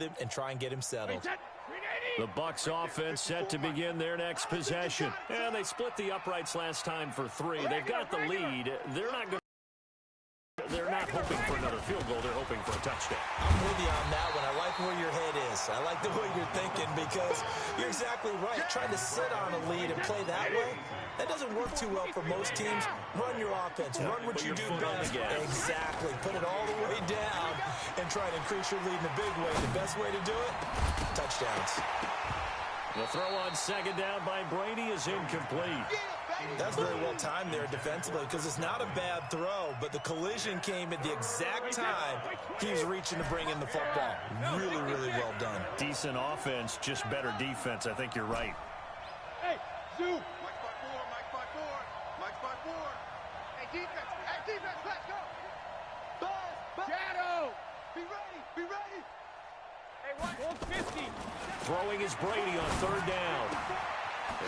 with him and try and get him settled. The Bucs offense set to begin their next possession. And they split the uprights last time for 3. They've got the lead. They're not hoping for another field goal. They're hoping for a touchdown. I'm with you on that one. I like where your head is. I like the way you're thinking because you're exactly right. Trying to sit on a lead and play that way, that doesn't work too well for most teams. Run your offense. Run what you do best. Exactly. Put it all the way down and try to increase your lead in a big way. The best way to do it, touchdowns. The throw on second down by Brady is incomplete. That's very well timed there defensively because it's not a bad throw, but the collision came at the exact time he was reaching to bring in the football. Really, really well done. Decent offense, just better defense. I think you're right. Hey, Zoo. Mike 5-4. Hey, defense, let's go. Buzz. Shadow. Be ready. Hey, 150. Throwing is Brady on third down.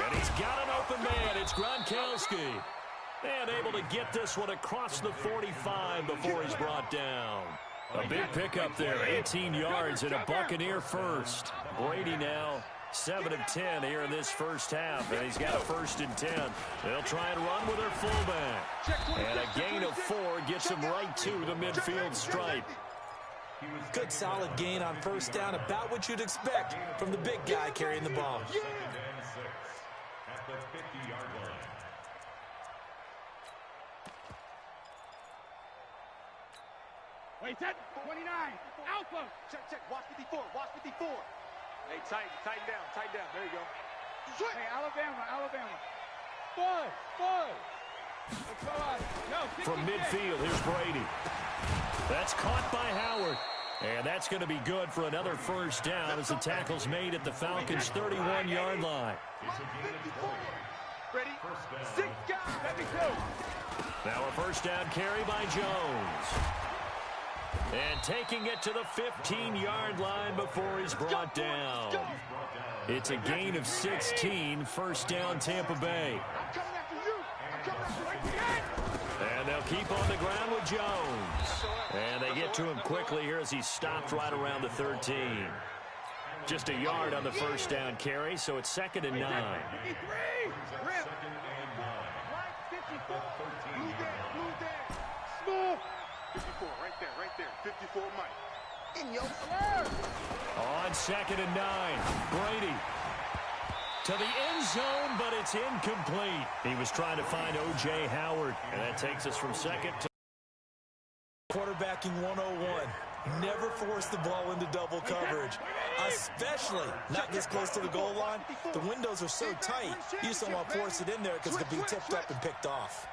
And he's got an open man. It's Gronkowski. And able to get this one across the 45 before he's brought down. A big pickup there, 18 yards and a Buccaneer first. Brady now 7 of 10 here in this first half, and he's got a 1st and 10. They'll try and run with their fullback. And a gain of 4 gets him right to the midfield stripe. Good solid gain on first down, about what you'd expect from the big guy carrying the ball. At the 50-yard line. Wait, 29. Alpha. Check. Watch 54. Hey, tighten down. There you go. Hey, Alabama. Bud. Let's go out. No, from midfield, here's Brady. That's caught by Howard. And that's going to be good for another first down as the tackle's made at the Falcons' 31-yard line. Ready? 6 guys. Let me go. Now a first down carry by Jones. And taking it to the 15-yard line before he's brought down. It's a gain of 16, first down Tampa Bay. And they'll keep on the ground with Jones. And they get to him quickly here as he's stopped right around the 13. Just a yard on the first down carry, so it's 2nd and 9. 54, right there. 54, Mike. In your On 2nd and 9, Brady to the end zone, but it's incomplete. He was trying to find O.J. Howard, and that takes us from second to quarterbacking 101. Never force the ball into double coverage, especially not this close to the goal line. The windows are so tight, you just don't want to force it in there because it could be tipped up and picked off.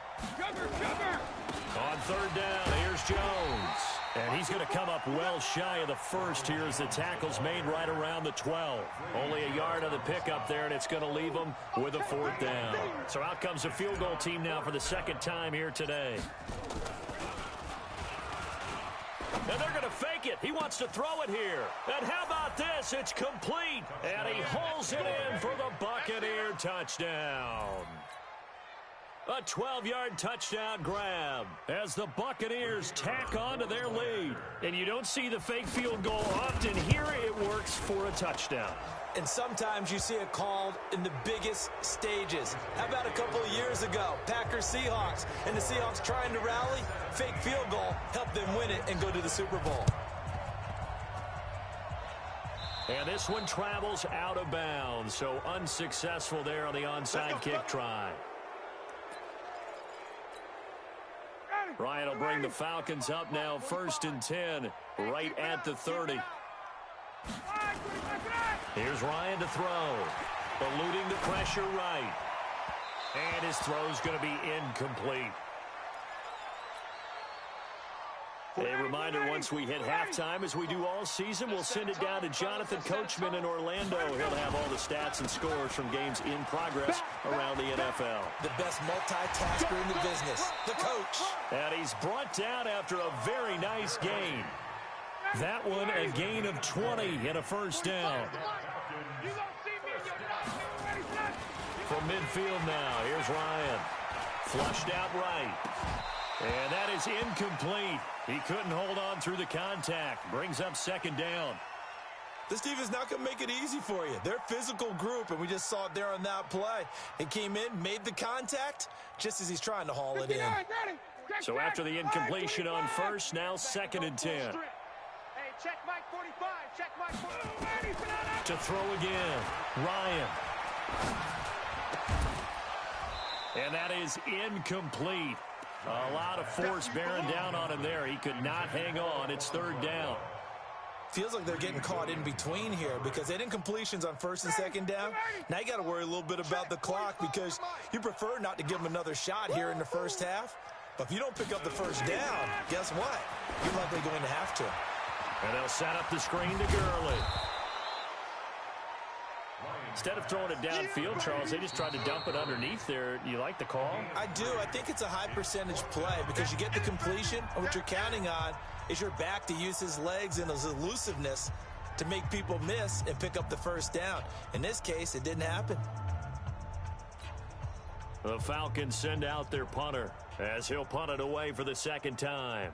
On third down, here's Jones. And he's going to come up well shy of the first here as the tackle's made right around the 12. Only a yard on the pickup there, and it's going to leave him with a 4th down. So out comes the field goal team now for the 2nd time here today. And they're going to fake it. He wants to throw it here. And how about this? It's complete. And he hauls it in for the Buccaneer touchdown. A 12-yard touchdown grab as the Buccaneers tack on to their lead. And you don't see the fake field goal often. Here it works for a touchdown. And sometimes you see it called in the biggest stages. How about a couple of years ago, Packers-Seahawks, and the Seahawks trying to rally? Fake field goal helped them win it and go to the Super Bowl. And this one travels out of bounds, so unsuccessful there on the onside kick try. Ryan will bring the Falcons up now, 1st and 10, right at the 30. Here's Ryan to throw. Eluding the pressure right. And his throw's going to be incomplete. A reminder, once we hit halftime, as we do all season, we'll send it down to Jonathan Coachman in Orlando. He'll have all the stats and scores from games in progress around the NFL. The best multitasker in the business, the coach. And he's brought down after a very nice gain. That one a gain of 20 and a first down. From midfield now, here's Ryan. Flushed out right. And that is incomplete. He couldn't hold on through the contact. Brings up 2nd down. This defense is not going to make it easy for you. They're a physical group, and we just saw it there on that play. It came in, made the contact, just as he's trying to haul it in. So after the incompletion on first, now 2nd and 10. Hey, check Mike 45. Check Mike 45. To throw again, Ryan. And that is incomplete. A lot of force bearing down on him there. He could not hang on. It's 3rd down. Feels like they're getting caught in between here because they had incompletions on 1st and 2nd down. Now you got to worry a little bit about the clock because you prefer not to give them another shot here in the first half. But if you don't pick up the first down, guess what? You're likely going to have to. And they'll set up the screen to Gurley. Instead of throwing it downfield, Charles, they just tried to dump it underneath there. You like the call? I do. I think it's a high percentage play because you get the completion, and what you're counting on is your back to use his legs and his elusiveness to make people miss and pick up the first down. In this case, it didn't happen. The Falcons send out their punter as he'll punt it away for the 2nd time.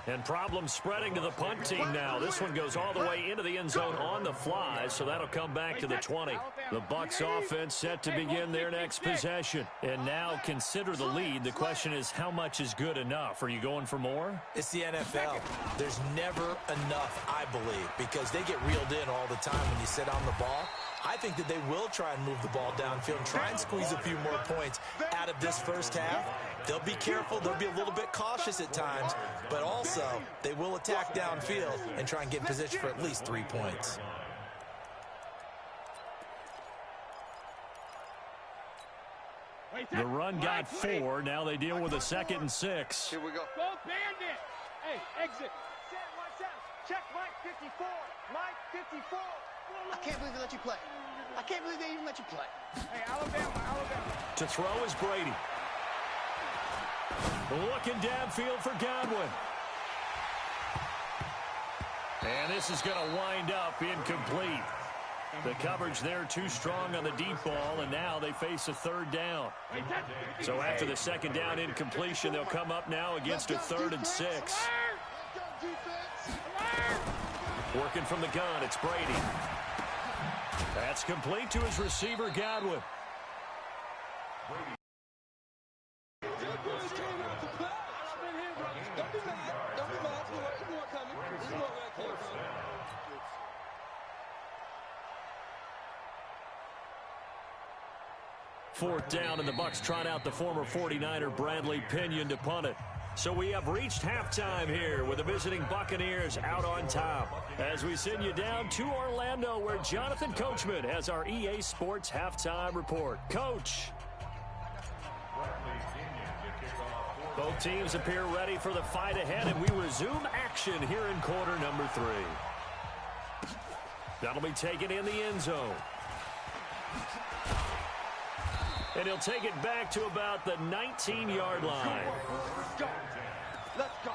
And problems spreading to the punt team now. This one goes all the way into the end zone on the fly, so that'll come back to the 20. The Bucs offense set to begin their next possession. And now consider the lead. The question is, how much is good enough? Are you going for more? It's the NFL. There's never enough, I believe, because they get reeled in all the time when you sit on the ball. I think that they will try and move the ball downfield and try and squeeze a few more points out of this first half. They'll be careful. They'll be a little bit cautious at times, but also they will attack downfield and try and get in position for at least 3 points. The run got 4. Now they deal with a 2nd and 6. Here we go. Go bandit. Hey, exit. Check Mike 54. Mike 54. I can't believe they let you play. I can't believe they even let you play. Hey, Alabama. To throw is Brady. Looking downfield for Godwin. And this is going to wind up incomplete. The coverage there too strong on the deep ball, and now they face a 3rd down. So after the 2nd down incompletion, they'll come up now against a 3rd and 6. Working from the gun, it's Brady. That's complete to his receiver, Godwin. Fourth down, and the Bucs trot out the former 49er Bradley Pinion to punt it. So we have reached halftime here with the visiting Buccaneers out on top. As we send you down to Orlando, where Jonathan Coachman has our EA Sports halftime report. Coach. Both teams appear ready for the fight ahead, and we resume action here in quarter number 3. That'll be taken in the end zone. And he'll take it back to about the 19-yard line. Let's go. Let's go.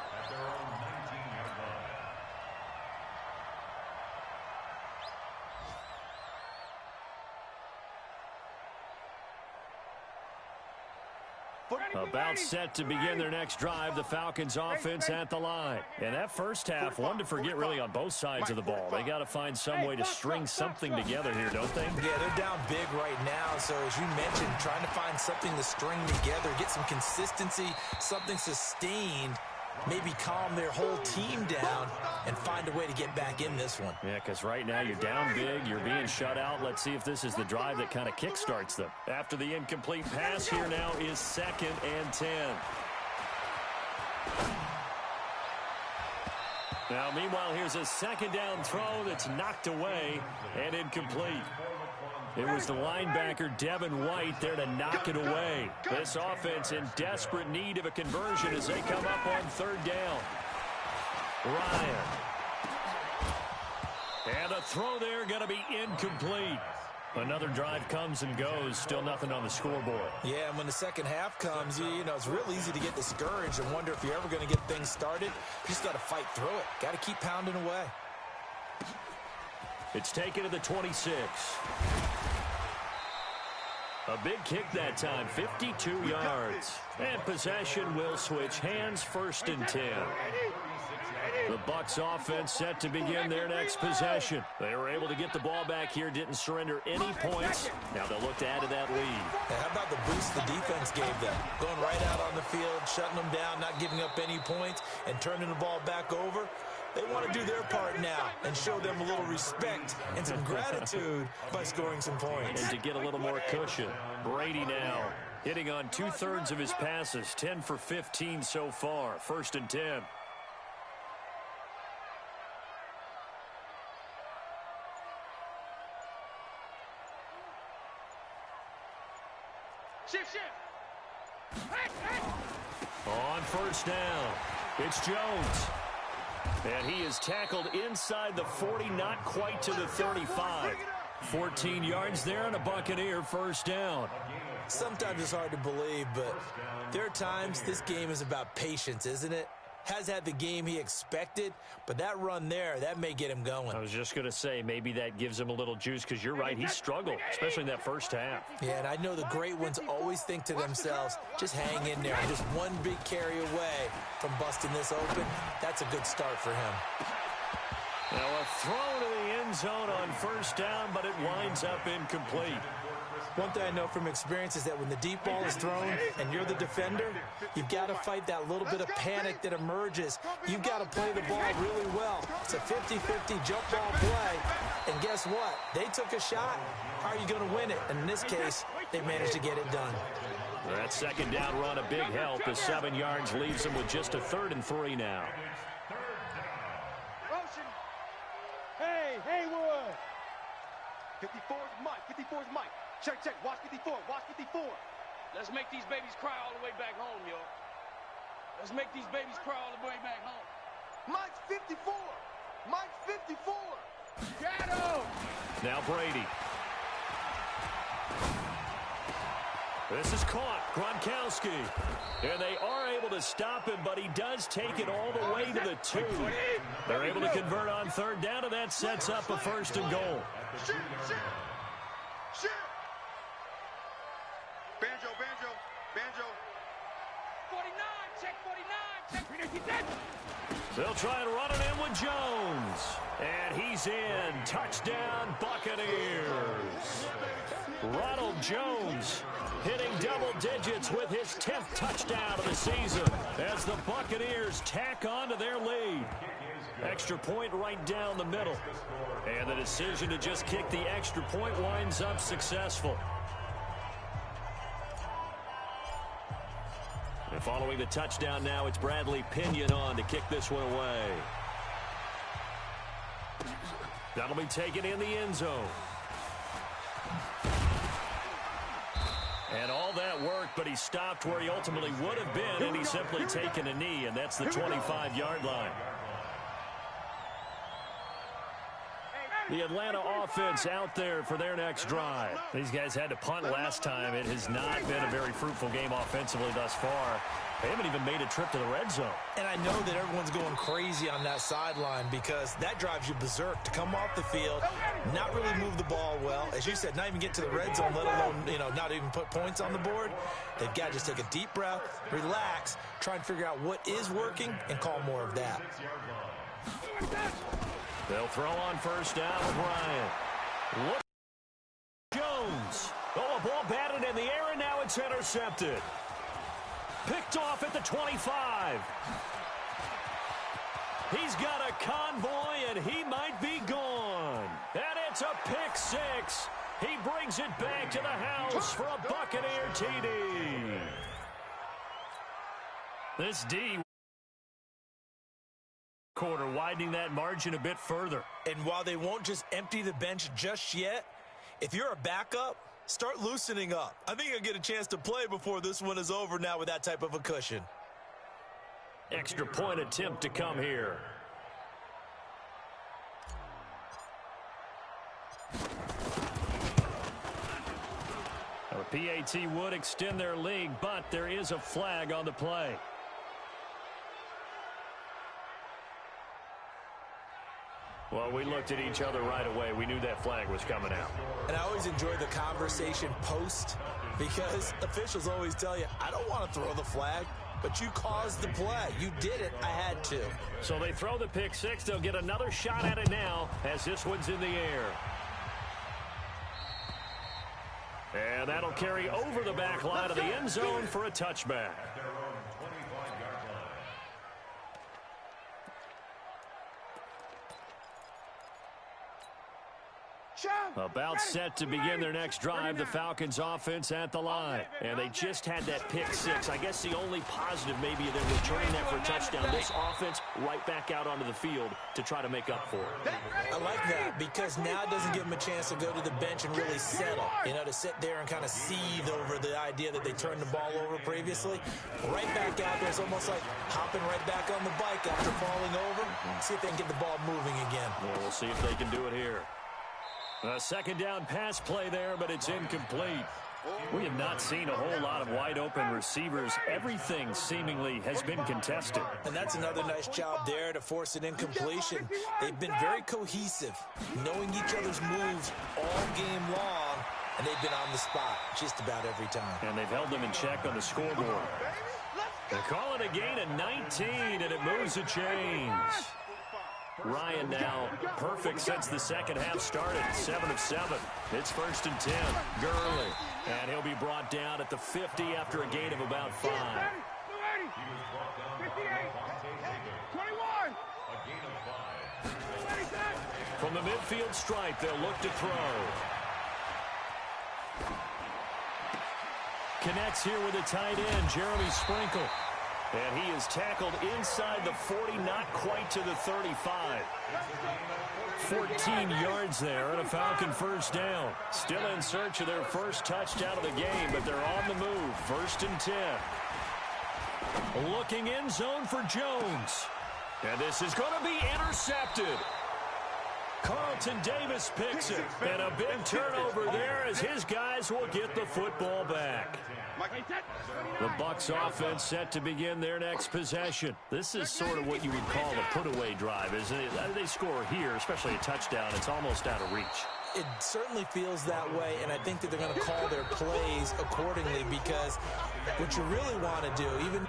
About set to begin their next drive, the Falcons offense at the line. And that first half, one to forget really on both sides of the ball. They got to find some way to string something together here, don't they? Yeah, they're down big right now. So as you mentioned, trying to find something to string together, get some consistency, something sustained, maybe calm their whole team down and find a way to get back in this one. Yeah, because right now you're down big, you're being shut out. Let's see if this is the drive that kind of kickstarts them. After the incomplete pass, here now is 2nd and 10. Now, meanwhile, here's a 2nd down throw that's knocked away and incomplete. It was the linebacker, Devin White, there to knock it away. This offense in desperate need of a conversion as they come up on 3rd down. Ryan. And a throw there going to be incomplete. Another drive comes and goes. Still nothing on the scoreboard. Yeah, and when the second half comes, you know, it's real easy to get discouraged and wonder if you're ever going to get things started. You just got to fight through it. Got to keep pounding away. It's taken to the 26. A big kick that time, 52 yards. And possession will switch hands, 1st and 10. The Bucs offense set to begin their next possession. They were able to get the ball back here, didn't surrender any points. Now they'll look to add to that lead. Hey, how about the boost the defense gave them? Going right out on the field, shutting them down, not giving up any points, and turning the ball back over. They want to do their part now and show them a little respect and some gratitude by scoring some points. And to get a little more cushion, Brady now hitting on 2/3 of his passes, 10 for 15 so far, 1st and 10. Shift. On 1st down, it's Jones. And he is tackled inside the 40, not quite to the 35. 14 yards there and a Buccaneer 1st down. Sometimes it's hard to believe, but there are times this game is about patience, isn't it? Has had the game he expected, but that run there, that may get him going. I was just going to say, maybe that gives him a little juice, because you're right, he struggled, especially in that 1st half. Yeah, and I know the great ones always think to themselves, just hang in there. Just one big carry away from busting this open. That's a good start for him. Now a throw to the end zone on 1st down, but it winds up incomplete. One thing I know from experience is that when the deep ball is thrown and you're the defender, you've got to fight that little bit of panic that emerges. You've got to play the ball really well. It's a 50-50 jump ball play. And guess what? They took a shot. How are you going to win it? And in this case, they managed to get it done. That 2nd down run, a big help. The 7 yards leaves them with just a 3rd and 3 now. Motion. Hey, Haywood. 54's Mike. 54's Mike. Check. Watch 54. Watch 54. Let's make these babies cry all the way back home, yo. Let's make these babies cry all the way back home. Mike's 54. Mike's 54. Got him. Now Brady. This is caught. Gronkowski. And they are able to stop him, but he does take it all the way to the 2. They're able to convert on 3rd down, and that sets up a 1st and goal. Shoot. Banjo. 49. Check 49. Check. They'll try and run it in with Jones. And he's in. Touchdown, Buccaneers. Ronald Jones hitting double digits with his 10th touchdown of the season as the Buccaneers tack on to their lead. Extra point right down the middle. And the decision to just kick the extra point winds up successful. And following the touchdown now, it's Bradley Pinion on to kick this one away. That'll be taken in the end zone. And all that work, but he stopped where he ultimately would have been, and he's simply taken a knee, and that's the 25-yard line. The Atlanta offense out there for their next drive. These guys had to punt last time. It has not been a very fruitful game offensively thus far. They haven't even made a trip to the red zone. And I know that everyone's going crazy on that sideline because that drives you berserk to come off the field, not really move the ball well. As you said, not even get to the red zone, let alone, not even put points on the board. They've got to just take a deep breath, relax, try and figure out what is working, and call more of that. They'll throw on 1st down with Ryan. Look, Jones. Oh, a ball batted in the air, and now it's intercepted. Picked off at the 25. He's got a convoy, and he might be gone. And it's a pick 6. He brings it back to the house for a Buccaneer TD. This D quarter, widening that margin a bit further. And while they won't just empty the bench just yet, if you're a backup, start loosening up. I think you'll get a chance to play before this one is over now with that type of a cushion. Extra point attempt to come here. The PAT would extend their lead, but there is a flag on the play. Well, we looked at each other right away. We knew that flag was coming out. And I always enjoy the conversation post because officials always tell you, I don't want to throw the flag, but you caused the play. You did it. I had to. So they throw the pick six. They'll get another shot at it now as this one's in the air. And that'll carry over the back line of the end zone for a touchback. About set to begin their next drive, the Falcons offense at the line. And they just had that pick six. I guess the only positive maybe of them returning that for a touchdown. This offense right back out onto the field to try to make up for it. I like that because now it doesn't give them a chance to go to the bench and really settle. You know, to sit there and kind of seethe over the idea that they turned the ball over previously. Right back out there. It's almost like hopping right back on the bike after falling over. See if they can get the ball moving again. Well, we'll see if they can do it here. A second down pass play there, but it's incomplete. We have not seen a whole lot of wide-open receivers. Everything seemingly has been contested. And that's another nice job there to force an incompletion. They've been very cohesive, knowing each other's moves all game long, and they've been on the spot just about every time. And they've held them in check on the scoreboard. They call it a gain of 19, and it moves the chains. Ryan now perfect since the second half started. 7 of 7. It's 1st and 10. Gurley. And he'll be brought down at the 50 after a gain of about 5. 21. From the midfield stripe, they'll look to throw. Connects here with a tight end, Jeremy Sprinkle. And he is tackled inside the 40, not quite to the 35. 14 yards there and a Falcon first down. Still in search of their first touchdown of the game, but they're on the move. 1st and 10. Looking in zone for Jones. And this is going to be intercepted. Carlton Davis picks it. And a big turnover there as his guys will get the football back. The Bucs offense set to begin their next possession. This is sort of what you would call a put-away drive, isn't it? They score here, especially a touchdown. It's almost out of reach. It certainly feels that way, and I think that they're going to call their plays accordingly because what you really want to do, even...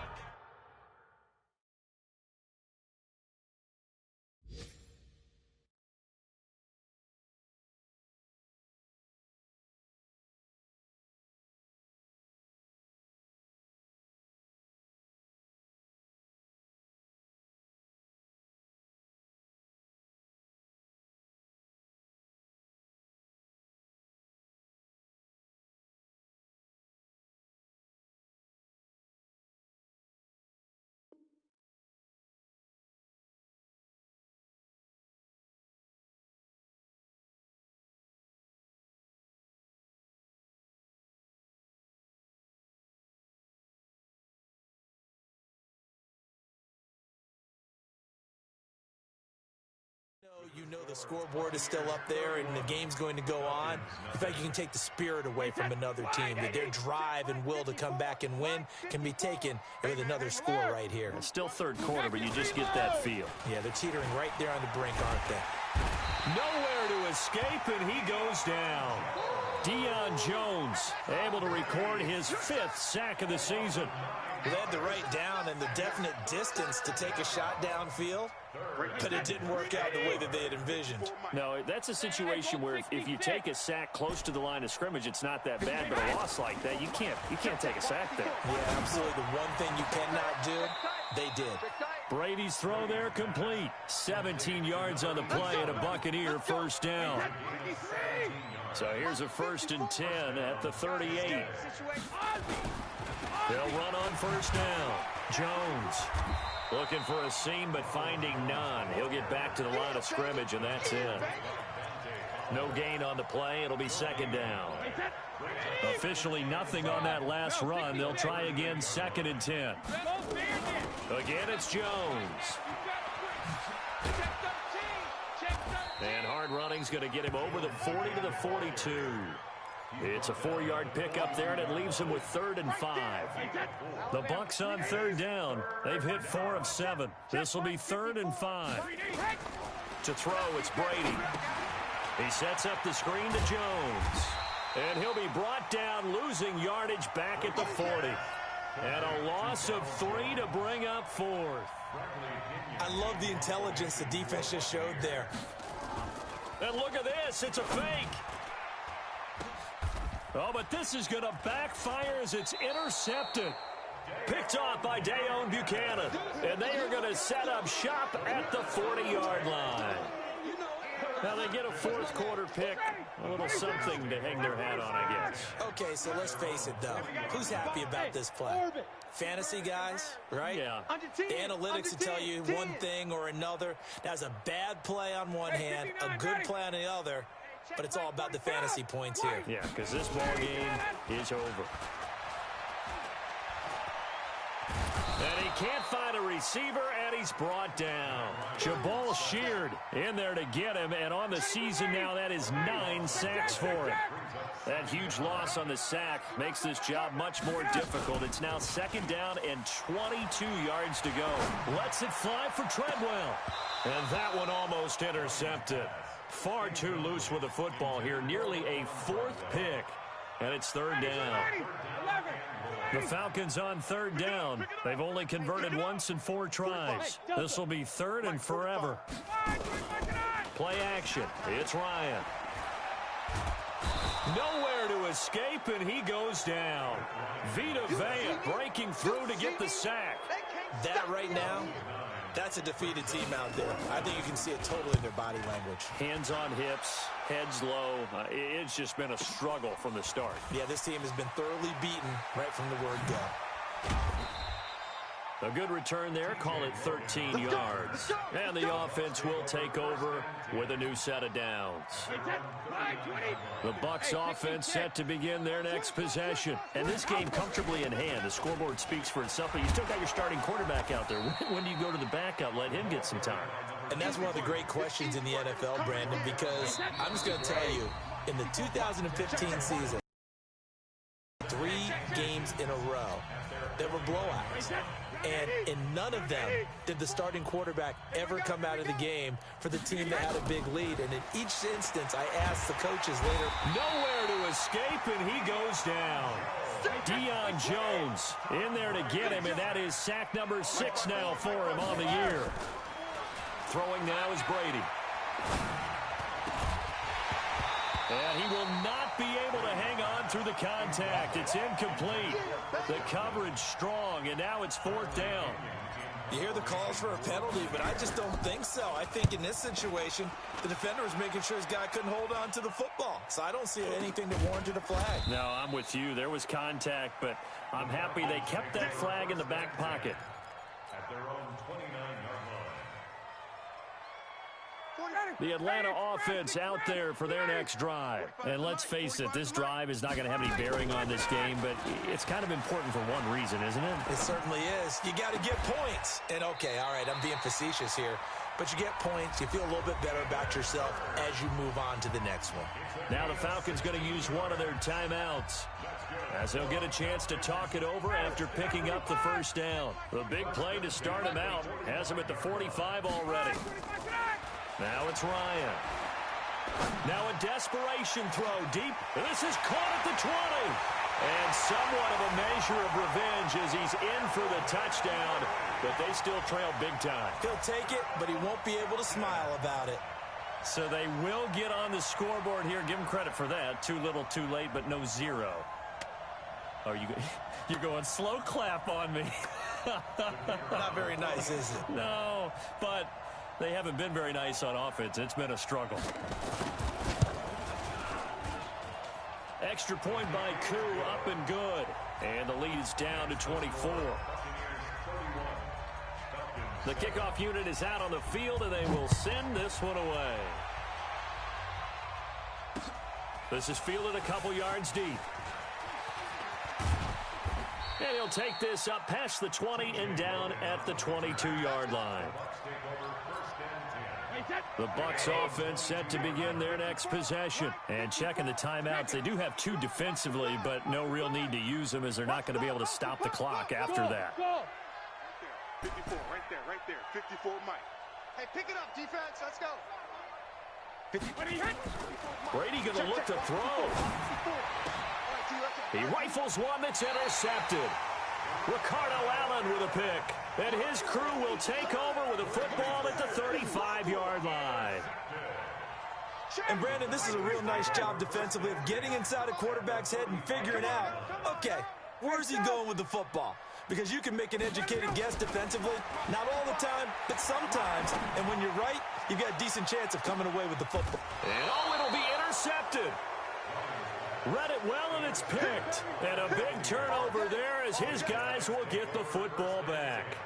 You know the scoreboard is still up there and the game's going to go on. In fact, you can take the spirit away from another team, that their drive and will to come back and win can be taken with another score right here. It's still third quarter, but you just get that feel. Yeah, they're teetering right there on the brink, aren't they? Nowhere to escape, and he goes down. Deion Jones able to record his 5th sack of the season. They had the right down and the definite distance to take a shot downfield, but it didn't work out the way that they had envisioned. No, that's a situation where if you take a sack close to the line of scrimmage, it's not that bad, but a loss like that, you can't take a sack there. Yeah, absolutely. The one thing you cannot do, they did. Brady's throw there complete. 17 yards on the play and a Buccaneer first down. So here's a 1st and 10 at the 38. They'll run on first down. Jones looking for a seam but finding none. He'll get back to the line of scrimmage, and that's it. No gain on the play. It'll be 2nd down. Officially nothing on that last run. They'll try again, 2nd and 10. Again, it's Jones. And hard running's going to get him over the 40 to the 42. It's a 4-yard pickup there, and it leaves him with 3rd and 5. The Bucs on 3rd down. They've hit 4 of 7. This will be 3rd and 5. To throw, it's Brady. He sets up the screen to Jones. And he'll be brought down, losing yardage back at the 40. And a loss of 3 to bring up 4th. I love the intelligence the defense just showed there. And look at this. It's a fake. Oh, but this is going to backfire as it's intercepted. Picked off by Dayon Buchanan. And they are going to set up shop at the 40-yard line. Now they get a 4th quarter pick. A little something to hang their hat on, I guess. Okay, so let's face it, though. Who's happy about this play? Fantasy guys, right? Yeah. The analytics will tell you one thing or another. That's a bad play on one hand, a good play on the other, but it's all about the fantasy points here. Yeah, because this ball game is over. And he can't find a receiver, and he's brought down. Jabal Sheard in there to get him, and on the season now, that is 9 sacks for him. That huge loss on the sack makes this job much more difficult. It's now 2nd down and 22 yards to go. Lets it fly for Treadwell. And that one almost intercepted. Far too loose with the football here. Nearly a 4th pick. And it's 3rd down. The Falcons on 3rd down. They've only converted once in 4 tries. This will be 3rd and forever. Play action. It's Ryan. Nowhere to escape, and he goes down. Vita Vea breaking through to get the sack. That right now, that's a defeated team out there. I think you can see it totally in their body language. Hands on hips, heads low. It's just been a struggle from the start. Yeah, this team has been thoroughly beaten right from the word go. A good return there. Call it 13 yards. And the offense will take over with a new set of downs. The Bucs offense set to begin their next possession. And this game comfortably in hand. The scoreboard speaks for itself, but you still got your starting quarterback out there. When do you go to the backup? Let him get some time. And that's one of the great questions in the NFL, Brandon, because I'm just going to tell you, in the 2015 season, 3 games in a row, there were blowouts. And in none of them did the starting quarterback ever come out of the game for the team that had a big lead. And in each instance, I asked the coaches later. Nowhere to escape, and he goes down. Deion Jones in there to get him, and that is sack number 6 now for him on the year. Throwing now is Brady. And he will not be able to hang on through the contact. It's incomplete. The coverage strong, and now it's 4th down. You hear the calls for a penalty, but I just don't think so. I think in this situation, the defender was making sure his guy couldn't hold on to the football. So I don't see anything that warranted a flag. No, I'm with you. There was contact, but I'm happy they kept that flag in the back pocket. At their own 29-yard line. The Atlanta offense out there for their next drive. And let's face it, this drive is not going to have any bearing on this game, but it's kind of important for one reason, isn't it? It certainly is. You got to get points. And, okay, all right, I'm being facetious here. But you get points, you feel a little bit better about yourself as you move on to the next one. Now the Falcons going to use one of their timeouts, as they'll get a chance to talk it over after picking up the 1st down. The big play to start him out has him at the 45 already. Now it's Ryan. Now a desperation throw deep. This is caught at the 20. And somewhat of a measure of revenge as he's in for the touchdown, but they still trail big time. He'll take it, but he won't be able to smile about it. So they will get on the scoreboard here. Give him credit for that. Too little, too late, but no 0. Oh, you're going slow clap on me. Not very nice, is it? No, but they haven't been very nice on offense. It's been a struggle. Extra point by Koo, up and good. And the lead is down to 24. The kickoff unit is out on the field, and they will send this one away. This is fielded a couple yards deep. And he'll take this up past the 20 and down at the 22-yard line. The Bucs offense set to begin their next possession. And checking the timeouts, they do have 2 defensively, but no real need to use them as they're not going to be able to stop the clock after that. 54, right there, 54, Mike. Hey, pick it up, defense. Let's go. Brady going to look to throw. He rifles one that's intercepted. Ricardo Allen with a pick. And his crew will take over with a football at the 35-yard line. And, Brandon, this is a real nice job defensively of getting inside a quarterback's head and figuring out, okay, where's he going with the football? Because you can make an educated guess defensively, not all the time, but sometimes. And when you're right, you've got a decent chance of coming away with the football. And it'll be intercepted. Read it well, and it's picked. And a big turnover there as his guys will get the football back.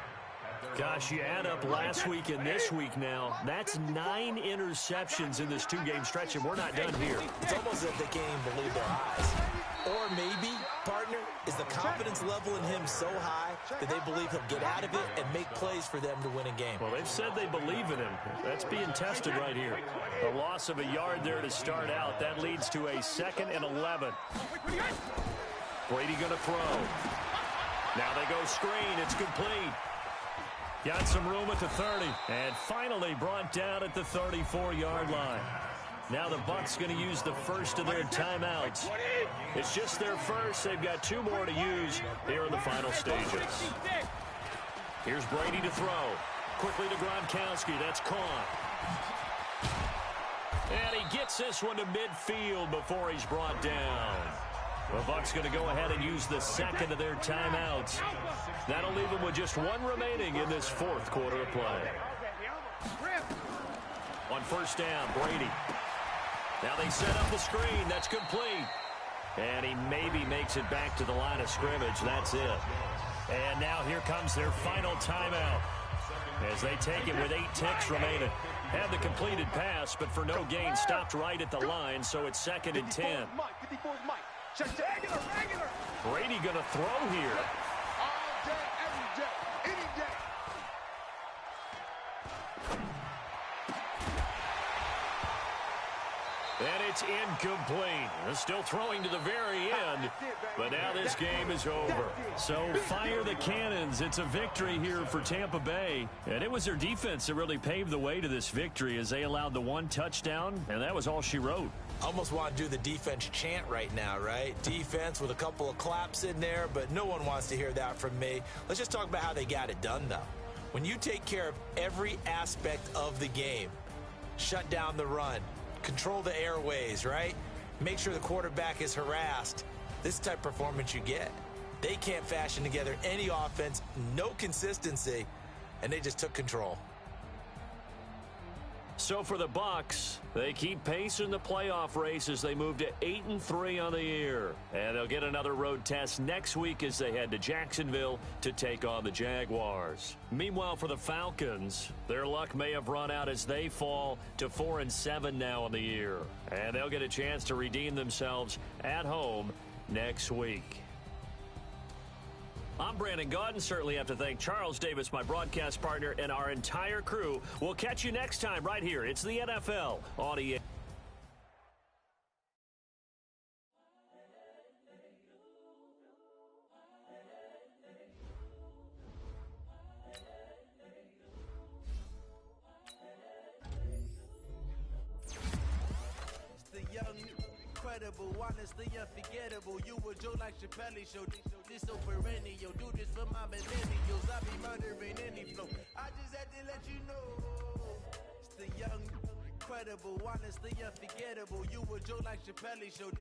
Gosh, you add up last week and this week now. That's 9 interceptions in this 2-game stretch, and we're not done here. It's almost as if they can't even believe their eyes. Or maybe, partner, is the confidence level in him so high that they believe he'll get out of it and make plays for them to win a game. Well, they've said they believe in him. That's being tested right here. A loss of a yard there to start out. That leads to a 2nd and 11. Brady going to throw. Now they go screen. It's complete. Got some room at the 30. And finally brought down at the 34-yard line. Now the Bucs going to use the first of their timeouts. It's just their first. They've got 2 more to use here in the final stages. Here's Brady to throw. Quickly to Gronkowski. That's caught. And he gets this one to midfield before he's brought down. The Bucs going to go ahead and use the second of their timeouts. That'll leave them with just 1 remaining in this 4th quarter of play. On first down, Brady. Now they set up the screen. That's complete. And he maybe makes it back to the line of scrimmage. That's it. And now here comes their final timeout as they take it with 8 ticks remaining. Had the completed pass, but for no gain, stopped right at the line, so it's 2nd and 10. Brady going to throw here. All day, every day, any day. And it's incomplete. They're still throwing to the very end, but now this game is over. So fire the cannons. It's a victory here for Tampa Bay. And it was their defense that really paved the way to this victory as they allowed the 1 touchdown, and that was all she wrote. Almost want to do the defense chant right now, right? Defense with a couple of claps in there, but no one wants to hear that from me. Let's just talk about how they got it done, though. When you take care of every aspect of the game, shut down the run, control the airways, right? Make sure the quarterback is harassed. This is the type of performance you get. They can't fashion together any offense, no consistency, and they just took control. So for the Bucs, they keep pace in the playoff race as they move to 8-3 on the year. And they'll get another road test next week as they head to Jacksonville to take on the Jaguars. Meanwhile, for the Falcons, their luck may have run out as they fall to 4-7 now on the year. And they'll get a chance to redeem themselves at home next week. I'm Brandon Gaudin. Certainly have to thank Charles Davis, my broadcast partner, and our entire crew. We'll catch you next time right here. It's the NFL on EA. Honestly unforgettable. You a Joe like Chappelle show. This so perennial. Do this for my millennials. I be murdering any flow. I just had to let you know. It's the young, incredible, honestly unforgettable. You a Joe like Chappelle show.